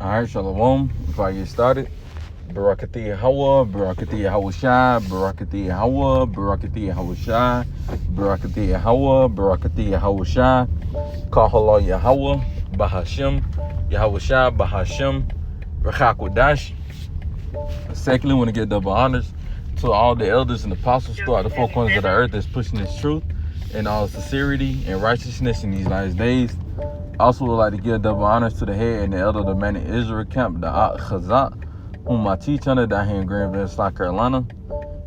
Alright, Shalom. Before I get started, Barakati Hawa, Barakati Hawashai, Barakati Hawa, Barakati Hawashai, Barakati Hawa, Barakati Hawashai, Kahala Yahweh, Bahashim, Yahwashai, Bahashim, Rachakodash. Secondly, I want to give double honors to all the elders and apostles throughout the four corners of the earth that's pushing this truth in all sincerity and righteousness in these last days. Also would like to give double honors to the head and the elder of the Man in Israel camp, the Ak Chazak, whom I teach under down here in Greenville, South Carolina.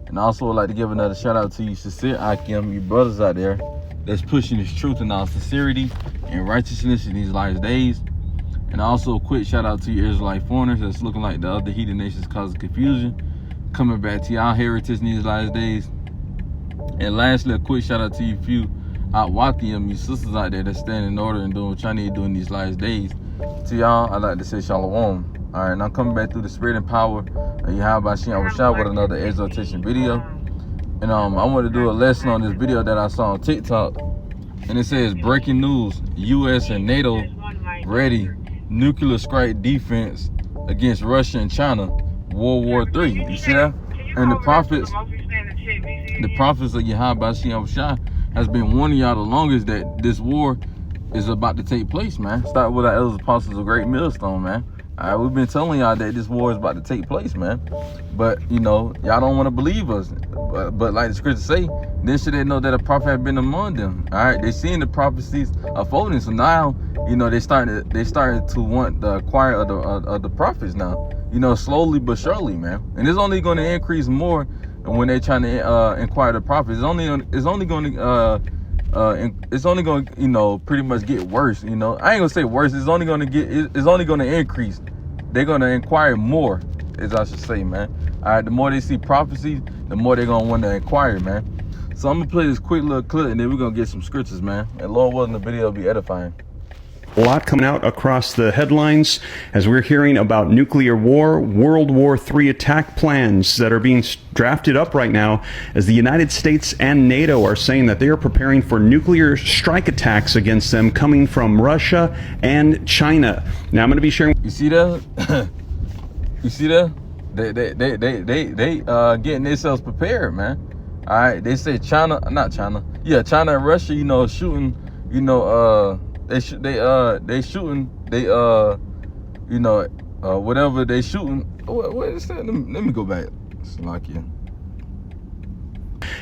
And I also would like to give another shout out to you, sincere Akim, you brothers out there that's pushing this truth in all sincerity and righteousness in these last days. And also a quick shout out to you Israelite foreigners that's looking like the other heathen nations causing confusion, coming back to y'all heritage in these last days. And lastly, a quick shout out to you few Wathium, you sisters out there that's standing in order and doing what y'all need to do in these last days. To y'all, I'd like to say Shalom. Alright, now coming back through the spirit and power of Yahweh Shem Shah with another exhortation video. And I want to do a lesson on this video that I saw on TikTok. And it says, breaking news, US and NATO ready nuclear strike defense against Russia and China, World War III. You see that? And the prophets of Yahweh Shem Shah has been warning y'all the longest that this war is about to take place, man. Start with our elders apostles of Great Millstone, man. All right, we've been telling y'all that this war is about to take place, man. But, you know, y'all don't want to believe us. But like the scriptures say, then should they know that a prophet had been among them. All right, they seeing the prophecies unfolding. So now, you know, they starting to want the acquire of the prophets now. You know, slowly but surely, man. And it's only going to increase more when they're trying to inquire the prophets. It's only going to, you know, pretty much get worse. You know, I ain't gonna say worse. It's only going to increase. They're going to inquire more, as I should say, man. All right, the more they see prophecies, the more they're going to want to inquire, man. So I'm gonna play this quick little clip, and then we're gonna get some scriptures, man. And Lord willing, the video will be edifying. A lot coming out across the headlines as we're hearing about nuclear war, World War III attack plans that are being drafted up right now as the United States and NATO are saying that they are preparing for nuclear strike attacks against them coming from Russia and China. Now I'm going to be sharing. You see that? You see that? They getting themselves prepared, man. All right, they say China and Russia, you know, shooting, you know, whatever they shooting. What is that? Let me go back. It's like, yeah.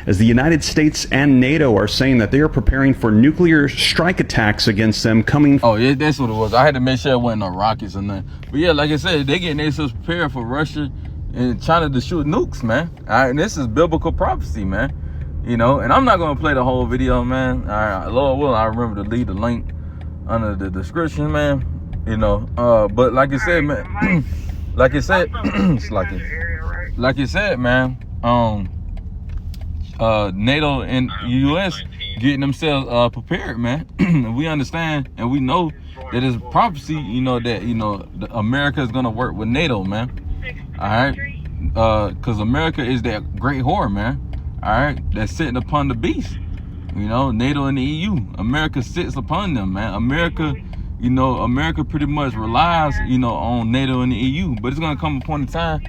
As the United States and NATO are saying that they are preparing for nuclear strike attacks against them coming. Oh, yeah, that's what it was. I had to make sure it wasn't no rockets or nothing. But yeah, like I said, they getting themselves prepared for Russia and China to shoot nukes, man. All right, and this is biblical prophecy, man. You know, and I'm not gonna play the whole video, man. All right, Lord willing, I remember to leave the link under the description, man. You know, but like I said, man, like I said, like I said, man, NATO and US getting themselves prepared, man. We understand and we know that it's prophecy, you know, that, you know, America is gonna work with NATO, man. All right, because America is that great whore, man. All right, that's sitting upon the beast. You know, NATO and the EU. America sits upon them, man. America, you know, America pretty much relies, you know, on NATO and the EU. But it's gonna come upon a time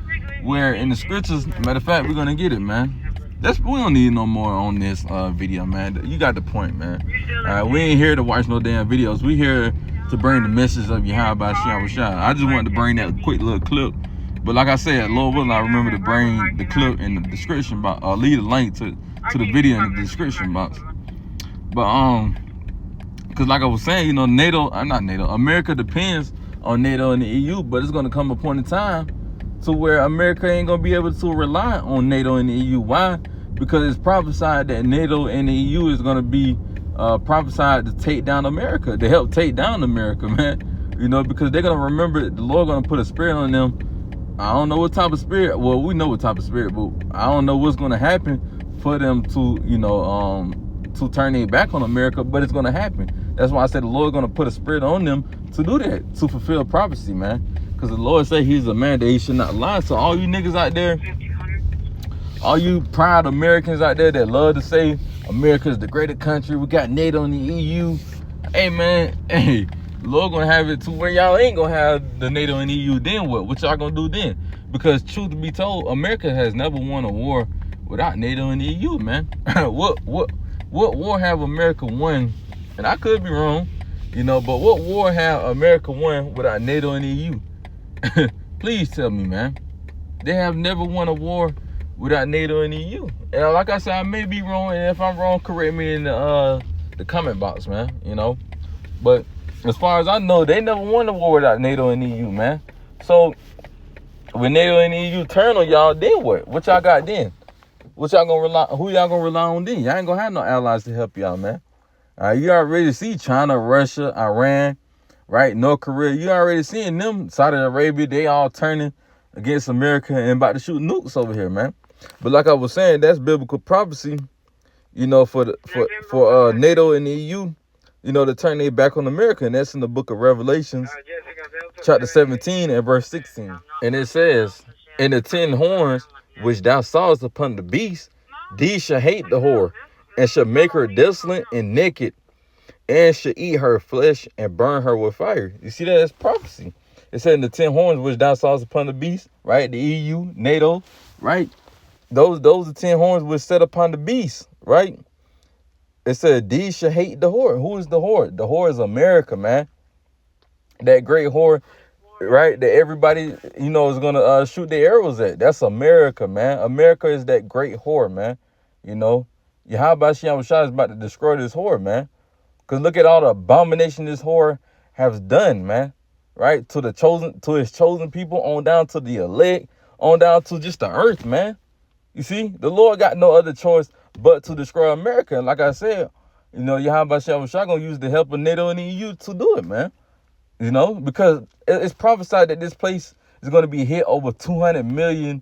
where in the scriptures, matter of fact, we're gonna get it, man. We don't need no more on this video, man. You got the point, man. We ain't here to watch no damn videos. We here to bring the message of Yahweh Shem Shah. I just wanted to bring that quick little clip. But like I said, Lord willing, I remember to bring the clip in the description box, or leave a link to the video in the description box. But because like I was saying, you know, America depends on NATO and the EU, but it's gonna come upon a time to where America ain't gonna be able to rely on NATO and the EU. Why? Because it's prophesied that NATO and the EU is gonna be prophesied to take down America, to help take down America, man. You know, because they're gonna remember the Lord gonna put a spirit on them. I don't know what type of spirit. Well, we know what type of spirit, but I don't know what's gonna happen for them to, you know, to turn their back on America, but it's gonna happen. That's why I said the Lord gonna put a spirit on them to do that, to fulfill prophecy, man. Because the Lord said he's a man that he should not lie. So all you niggas out there, all you proud Americans out there that love to say America's the greater country, we got NATO and the EU. Hey, man, hey, The Lord gonna have it to where y'all ain't gonna have the NATO and EU. Then what? What y'all gonna do then? Because truth to be told, America has never won a war without NATO and EU, man. What war have America won? And I could be wrong, but what war have America won without NATO and EU? Please tell me, man. They have never won a war without NATO and EU. And like I said, I may be wrong, and if I'm wrong, correct me in the comment box, man. But as far as I know, they never won a war without NATO and EU, man. So when NATO and EU turn on y'all, then what? What y'all got then? What y'all gonna rely? Who y'all gonna rely on then? Y'all ain't gonna have no allies to help y'all, man. All right, you already see China, Russia, Iran, right? North Korea. You already seeing them. Saudi Arabia, they all turning against America and about to shoot nukes over here, man. But like I was saying, that's biblical prophecy, for NATO and the EU, to turn their back on America. And that's in the book of Revelations, chapter 17 and verse 16. And it says, "And the 10 horns which thou sawest upon the beast, these shall hate the whore, and shall make her desolate and naked, and shall eat her flesh and burn her with fire." You see that? That's prophecy. It said, "In the 10 horns which thou sawest upon the beast," right? The EU, NATO, right? Those are 10 horns which set upon the beast, right? It said, "These shall hate the whore." Who is the whore? The whore is America, man. That great whore, right? That everybody, is gonna shoot their arrows at. That's America, man. America is that great whore, man. Yahweh Shai is about to destroy this whore, man. Because look at all the abomination this whore has done, man. Right? To his chosen people, on down to the elect, on down to just the earth, man. You see, the Lord got no other choice but to destroy America. And like I said, Yahweh Shai gonna use the help of NATO and the EU to do it, man. Because it's prophesied that this place is going to be hit over 200 million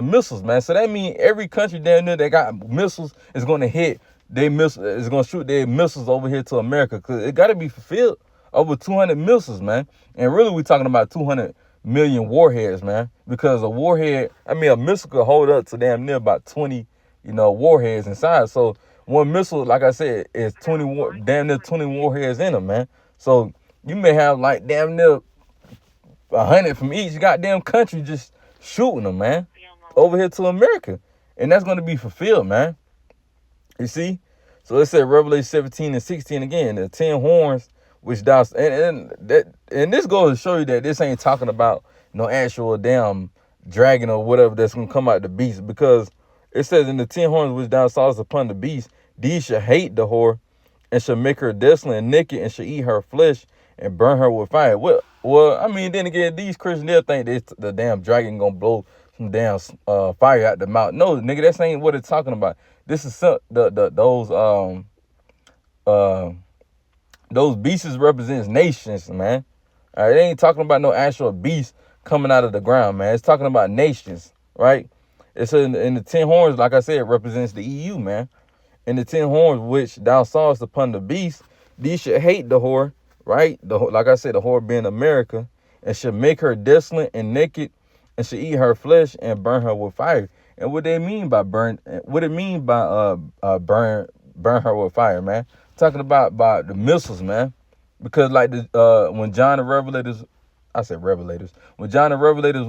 missiles, man. So that means every country down there that got missiles is going to hit is going to shoot their missiles over here to America, because it got to be fulfilled. Over 200 missiles, man. And really, we're talking about 200 million warheads, man. Because a missile could hold up to damn near about 20, warheads inside. So one missile, like I said, is damn near 20 warheads in them, man. So you may have like damn near 100 from each goddamn country just shooting them, man, over here to America. And that's going to be fulfilled, man. You see? So it said Revelation 17 and 16 again, the 10 horns which thou, and this goes to show you that this ain't talking about no actual damn dragon or whatever that's going to come out the beast, because it says, "In the 10 horns which thou sawest upon the beast, these shall hate the whore, and shall make her desolate and naked, and shall eat her flesh and burn her with fire." Well, then again, these Christians, they'll think that the damn dragon gonna blow some damn fire out the mouth. No, nigga, that ain't what it's talking about. This is those beasts represents nations, man. All right, they ain't talking about no actual beast coming out of the ground, man. It's talking about nations, right? It's in the 10 horns, like I said, represents the EU, man. And the 10 horns which thou sawest upon the beast, these should hate the whore, right? Like I said, the whore being America, and should make her desolate and naked, and should eat her flesh and burn her with fire. And what they mean by burn? What it mean by burn her with fire, man? Talking about the missiles, man. Because like when John the Revelators, when John the Revelators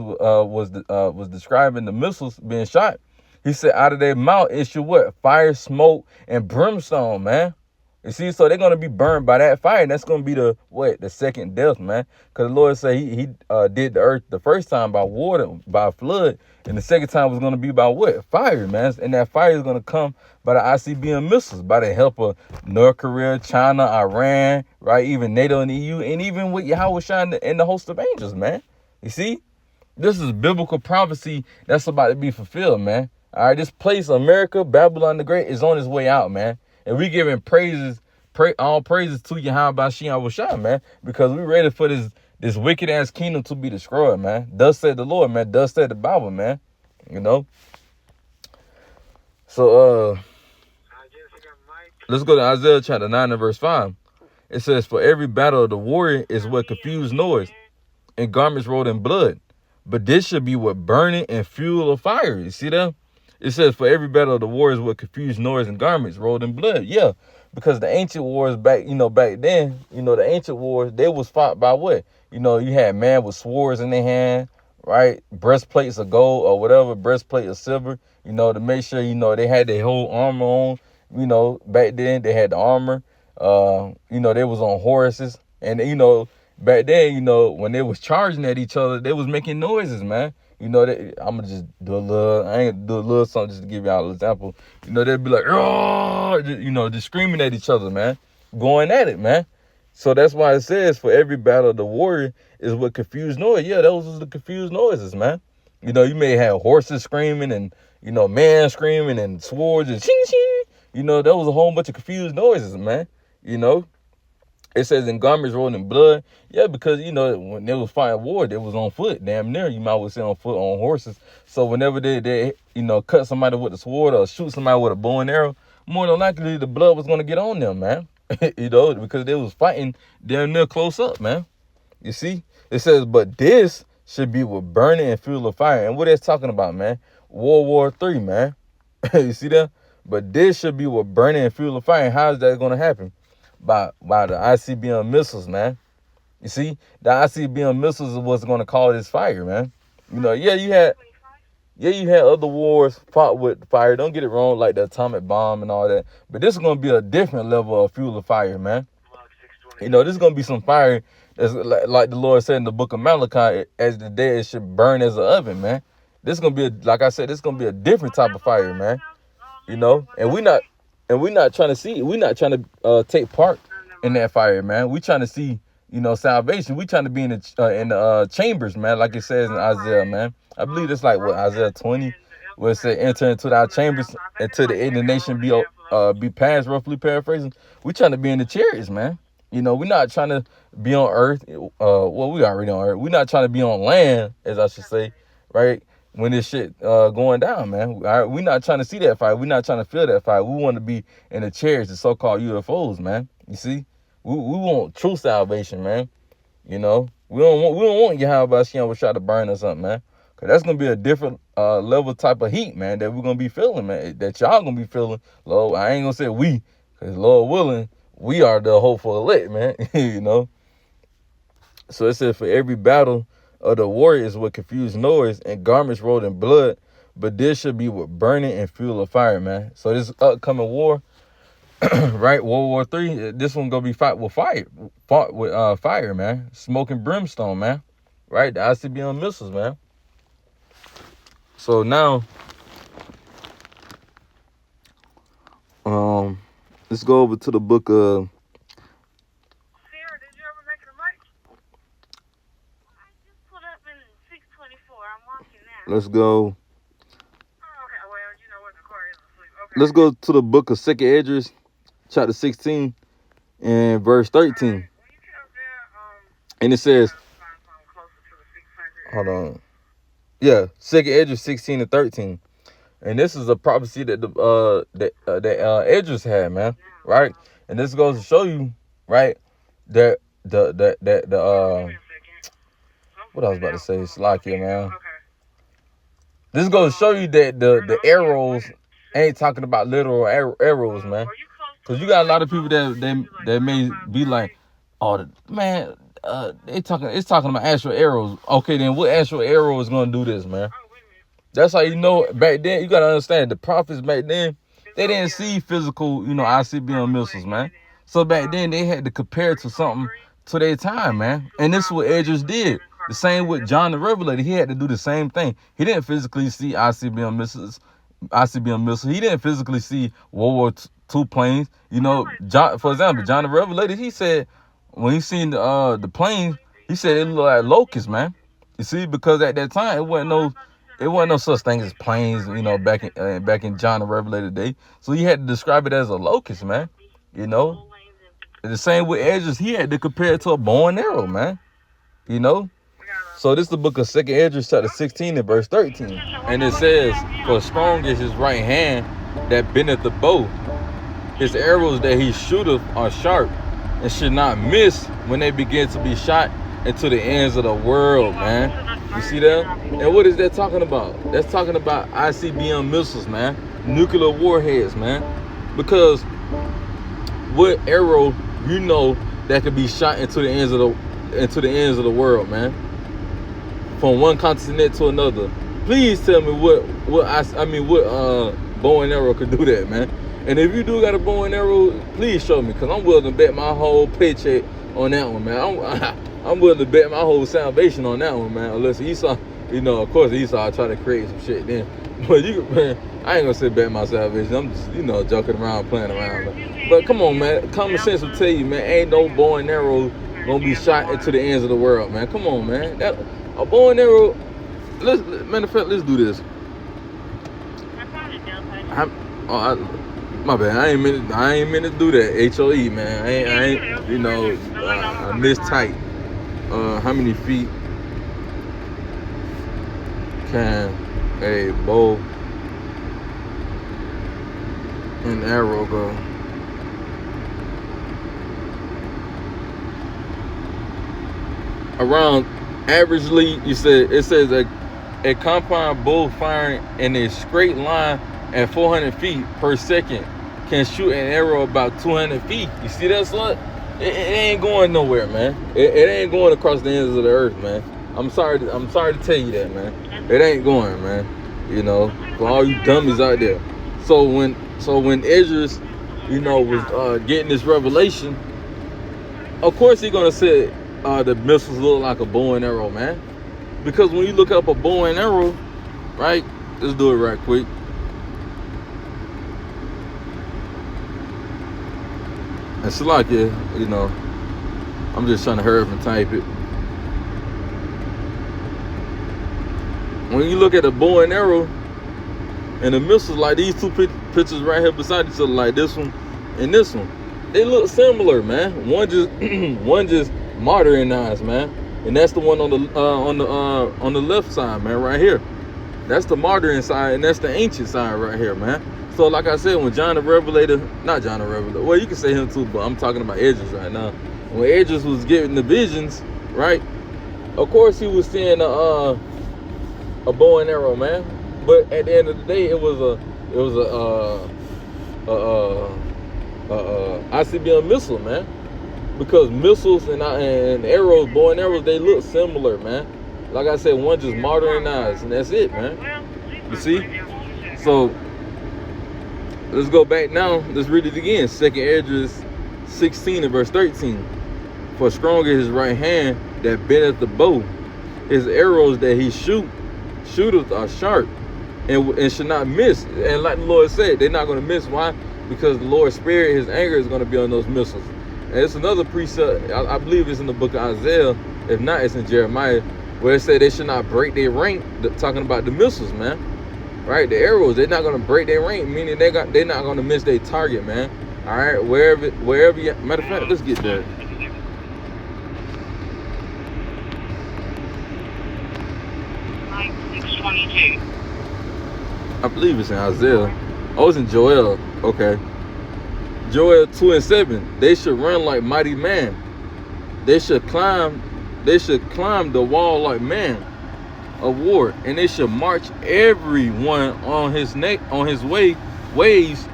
was describing the missiles being shot, he said out of their mouth issue what? Fire, smoke, and brimstone, man. You see, so they're gonna be burned by that fire, and that's gonna be the second death, man. Because the Lord said he did the earth the first time by water, by flood, and the second time was gonna be by what? Fire, man. And that fire is gonna come by the ICBM missiles, by the help of North Korea, China, Iran, right? Even NATO and the EU, and even with Yahweh Shai and the host of angels, man. You see, this is biblical prophecy that's about to be fulfilled, man. All right, this place, America, Babylon the Great, is on its way out, man. And we giving all praises to Yahweh Shai, man, because we ready for this wicked ass kingdom to be destroyed, man. Thus said the Lord, man. Thus said the Bible, man. So let's go to Isaiah chapter 9 and verse 5. It says, "For every battle of the warrior is what confused noise, and garments rolled in blood. But this should be what burning and fuel of fire." You see that? It says, "For every battle of the warrior is what confused noise and garments rolled in blood." Yeah, Because the ancient wars back, back then, the ancient wars, they was fought by what? You had man with swords in their hand, right? Breastplates of gold or whatever, breastplate of silver, to make sure, they had their whole armor on. Back then they had the armor. They was on horses. And, back then, when they was charging at each other, they was making noises, man. I'm gonna just do a little something just to give y'all an example. They'd be like, oh, just screaming at each other, man, going at it, man. So that's why it says for every battle, the warrior is with confused noise. Yeah, those was the confused noises, man. You may have horses screaming and, man screaming and swords and ching, ching. There was a whole bunch of confused noises, man. It says in garments rolled in blood. Yeah, because, when they was fighting war, they was on foot. Damn near, you might well say on foot, on horses. So whenever they cut somebody with a sword or shoot somebody with a bow and arrow, more than likely the blood was going to get on them, man. Because they was fighting damn near close up, man. You see? It says, but this should be with burning and fuel of fire. And what it's talking about, man? World War III, man. You see that? But this should be with burning and fuel of fire. And how is that going to happen? By the ICBM missiles, man. You see, the ICBM missiles is what's going to cause this fire, man. You had other wars fought with fire. Don't get it wrong, like the atomic bomb and all that. But this is going to be a different level of fuel of fire, man. This is going to be some fire that's like the Lord said in the book of Malachi, as the day it should burn as an oven, man. This is going to be, like I said, this is going to be a different type of fire, man. And we're not trying to take part in that fire, man. We trying to see, salvation. We trying to be in the chambers, man, like it says in Isaiah, man. I believe it's like what Isaiah 20, where it said, "Enter into our chambers until the end of the nation be passed." Roughly paraphrasing. We trying to be in the chariots, man. We're not trying to be on earth. Well, we already on earth. We're not trying to be on land, as I should say, right? When this shit going down, man. We're not trying to see that fire. We're not trying to feel that fire. We want to be in the chariots, the so-called UFOs, man. You see? We want true salvation, man. We don't want Yahweh Hashem was trying to burn or something, man. Cause that's gonna be a different level type of heat, man, that we're gonna be feeling, man. That y'all gonna be feeling. Lord, I ain't gonna say we, cause Lord willing, we are the hopeful elect, man. So it says for every battle of the warriors with confused noise and garments rolled in blood, but this should be with burning and fuel of fire, man. So this upcoming war, right? World War III, this one gonna be fought with fire, man. Smoke and brimstone, man. Right? The ICBM missiles, man. So now, let's go over to the book of. Sarah, did you ever make the mic? I just put up in 624. I'm walking now. Let's go. Oh, okay. Well, what the car is asleep. Okay. Let's go to the book of 2nd Esdras, chapter 16, and verse 13. Right. When you get up there, And it says, find something closer to the 600. hold on. Yeah, 2nd Esdras 16 and 13. And this is a prophecy that Esdras had, man. Right? And this goes to show you, right, that what I was about to say, Slakia, man. Okay. This goes to show you that the arrows ain't talking about literal arrows, man. Cause you got a lot of people that may be like, oh man, it's talking about astral arrows. Okay, then what astral arrow is gonna do this, man? That's how back then you gotta understand the prophets back then, they didn't see physical, ICBM missiles, man. So back then they had to compare it to something to their time, man. And this is what Esdras did. The same with John the Revelator. He had to do the same thing. He didn't physically see ICBM missiles. He didn't physically see World War II planes. John, for example, John the Revelator, he said when he seen the planes, he said it looked like locusts, man. You see, because at that time it wasn't no such thing as planes, back in John the Revelator day. So he had to describe it as a locust, man. The same with Esdras, he had to compare it to a bow and arrow, man. So this is the book of 2nd Esdras, chapter 16 and verse 13. And it says, for strong is his right hand that bendeth the bow. His arrows that he shooteth are sharp, and should not miss when they begin to be shot into the ends of the world, man. You see that? And what is that talking about? That's talking about ICBM missiles, man. Nuclear warheads, man. Because what arrow you know that could be shot into the ends of the world, man, from one continent to another. Please tell me what bow and arrow could do that, man. And if you do got a bow and arrow, please show me, because I'm willing to bet my whole paycheck on that one, man. I'm willing to bet my whole salvation on that one, man. Unless Esau, of course Esau try to create some shit then. But man, I ain't gonna say bet my salvation. I'm just, joking around, playing around. Man. But come on, man. Common sense will tell you, man, ain't no bow and arrow gonna be shot into the ends of the world, man. Come on, man. A bow and arrow. Matter of fact, let's do this. My bad. I ain't meant to do that. HOE, man. I ain't. I missed tight. How many feet can a bow and arrow go? Around, averagely, it says a compound bow firing in a straight line at 400 feet per second can shoot an arrow about 200 feet. You see that, slut? It ain't going nowhere, man. It ain't going across the ends of the earth, man. I'm sorry to tell you that, man. It ain't going, man. For all you dummies out there. So when Esdras, was getting this revelation, of course he's gonna say the missiles look like a bow and arrow, man. Because when you look up a bow and arrow, right? Let's do it right quick. And Salakia, I'm just trying to hurry up and type it. When you look at a bow and arrow and the missiles, like these two pictures right here beside each other, like this one and this one, they look similar, man. One just modernized, man, and that's the one on the left side, man, right here. That's the modern side, and that's the ancient side right here, man. So like I said, when John the Revelator, not John the Revelator, well, you can say him too, but I'm talking about Esdras right now. When Esdras was getting the visions, right? Of course he was seeing a bow and arrow, man. But at the end of the day, it was a ICBM missile, man. Because missiles and arrows, bow and arrows, they look similar, man. Like I said, one just modernized, and that's it, man. You see? So let's go back now. Let's read it again. 2nd Esdras 16 and verse 13. For stronger his right hand that bendeth the bow. His arrows that he shooteth are sharp and should not miss. And like the Lord said, they're not going to miss. Why? Because the Lord's spirit, his anger is going to be on those missiles. And it's another precept, I believe it's in the book of Isaiah. If not, it's in Jeremiah, where it said they should not break their rank, talking about the missiles, man. Right? The arrows, they're not going to break their rank, meaning they're not going to miss their target, man. All right? Wherever you, matter of fact, let's get that. I believe it's in Isaiah. Oh, it's in Joel. Okay. Joel 2 and 7. They should run like mighty man. They should climb the wall like man of war, and they should march everyone on his ways,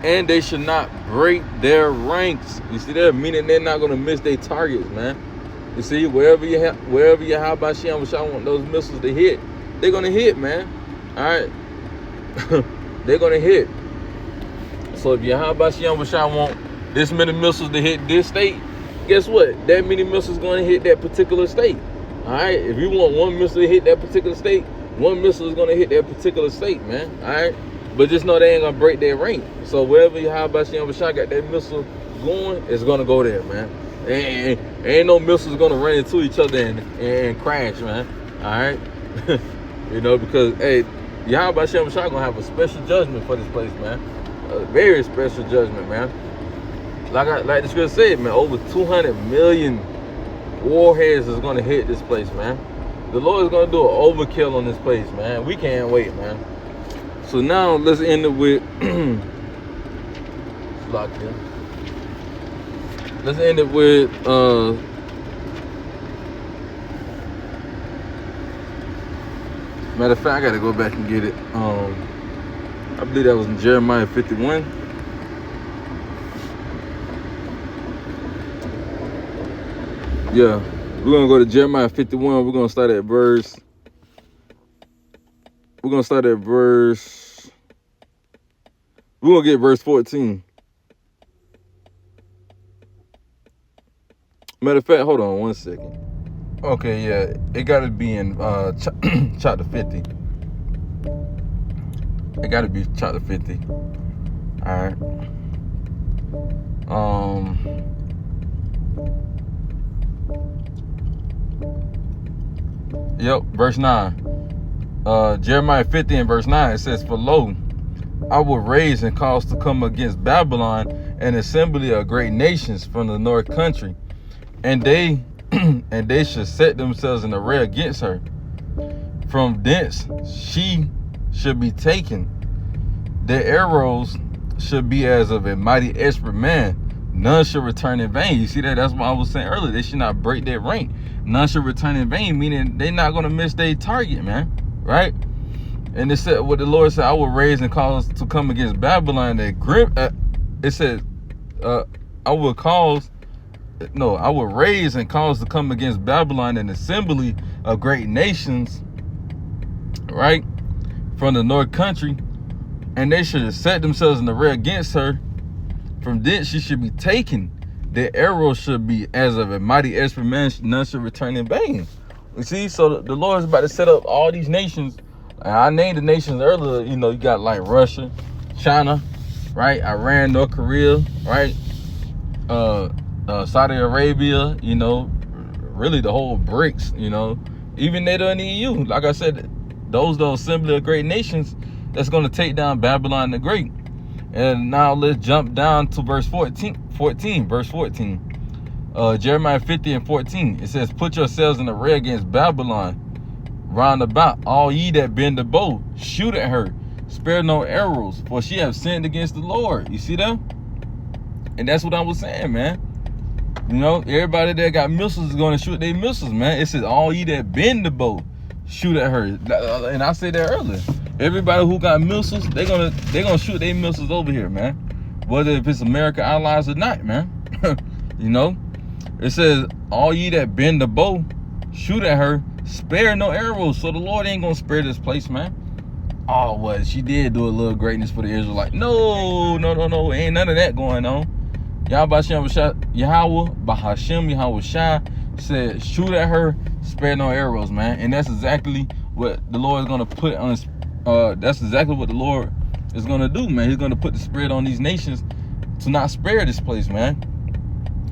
and they should not break their ranks. You see that? Meaning they're not gonna miss their targets, man. You see, wherever you have by Shem, which I want those missiles to hit, they're gonna hit, man. All right, they're gonna hit. So if Yahweh Shem, which I want this many missiles to hit this state, guess what? That many missiles gonna hit that particular state. All right, if you want one missile to hit that particular state, one missile is gonna hit that particular state, man. All right, but just know they ain't gonna break their rank. So wherever Yahweh Shem, which I got that missile going, it's gonna go there, man. And ain't no missiles gonna run into each other and crash, man. All right, because hey, Yahweh Shem gonna have a special judgment for this place, man. A very special judgment, man. Like the scripture said, man, over 200 million warheads is gonna hit this place, man. The Lord is gonna do an overkill on this place, man. We can't wait, man. So now let's end it with let's end it with matter of fact, I gotta go back and get it. I believe that was in Jeremiah 51. Yeah, we're gonna go to Jeremiah 51. We're gonna start at verse. We're gonna start at verse. We're gonna get verse 14. Matter of fact, hold on one second. Okay, yeah, it gotta be in chapter 50. It gotta be chapter 50. Alright. Yep, verse 9. Jeremiah 50 and verse 9, it says, "For lo, I will raise and cause to come against Babylon an assembly of great nations from the north country, and they and they should set themselves in array against her. From thence she should be taken. Their arrows should be as of a mighty expert man. None should return in vain." You see that? That's what I was saying earlier. They should not break their rank. None should return in vain, meaning they're not going to miss their target, man. Right? And it said, what the Lord said, "I will raise and cause to come against Babylon that grim." It said, I will raise and cause to come against Babylon an assembly of great nations, right, from the north country, and they should set themselves in the rear against her. From thence she should be taken. Their arrows should be as of a mighty expert man. None should return in vain. You see, so the Lord is about to set up all these nations. I named the nations earlier. You know, you got like Russia, China, right, Iran, North Korea, right, Saudi Arabia, you know, really the whole BRICS, you know, even NATO and the EU. Like I said, those assembly of great nations that's going to take down Babylon the Great. And now let's jump down to verse 14. Jeremiah 50 and 14. It says, "Put yourselves in array against Babylon round about, all ye that bend the bow. Shoot at her, spare no arrows, for she have sinned against the Lord." You see that? And that's what I was saying, man. You know, everybody that got missiles is going to shoot their missiles, man. It says, "All ye that bend the bow, shoot at her." And I said that earlier. Everybody who got missiles, they're gonna shoot their missiles over here, man. Whether if it's American allies or not, man. You know, it says, "All ye that bend the bow, shoot at her, spare no arrows." So the Lord ain't gonna spare this place, man. Oh, what? She did do a little greatness for the Israelites. No. Ain't none of that going on. Yahweh Bahashem Yahweh Shai said, "Shoot at her, spare no arrows," man. And that's exactly what the Lord is gonna put on. That's exactly what the Lord is gonna do, man. He's gonna put the spirit on these nations to not spare this place, man.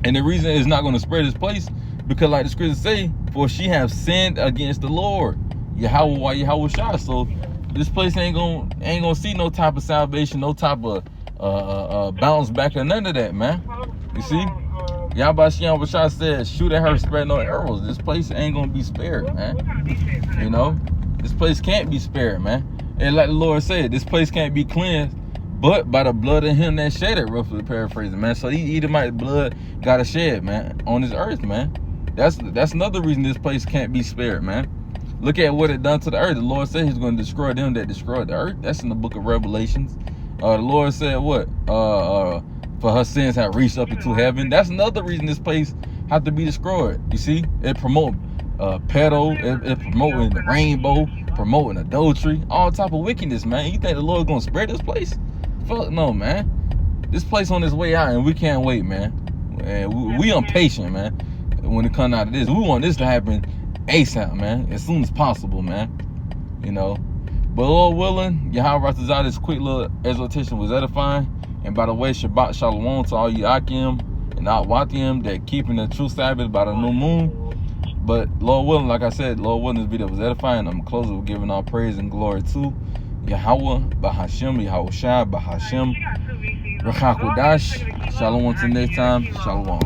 And the reason it's not gonna spare this place, because like the scriptures say, "For she have sinned against the Lord, Yahweh Shai." So this place ain't gonna see no type of salvation, no type of bounce back or none of that, man. You see, Yahweh Shai said, "Shoot at her, spare no arrows." This place ain't gonna be spared, man. You know, this place can't be spared, man. And like the Lord said, this place can't be cleansed but by the blood of him that shed it, roughly paraphrasing, man. So these Edomite blood gotta shed, man, on this earth, man. That's another reason this place can't be spared, man. Look at what it done to the earth. The Lord said he's going to destroy them that destroyed the earth. That's in the book of Revelations. The Lord said what? For her sins have reached up into heaven. That's another reason this place have to be destroyed. You see, it promote pedo, it promoting the rainbow, promoting adultery, all type of wickedness, man. You think the Lord gonna spare this place? Fuck no, man. This place on its way out, and we can't wait, man. And we impatient, man. When it comes out of this, we want this to happen ASAP, man, as soon as possible, man. You know. But Lord willing, Yahweh Ratazah, this quick little exhortation was edifying. And by the way, Shabbat Shalom to all you Akim and Atwatim that keeping the true Sabbath by the new moon. But Lord willing, like I said, Lord willing, this video was edifying. I'm closing with giving all praise and glory to Yahweh, Bahashem, Yahweh Shai, Bahashem, Rachakodash. Shalom until next time. Shalom.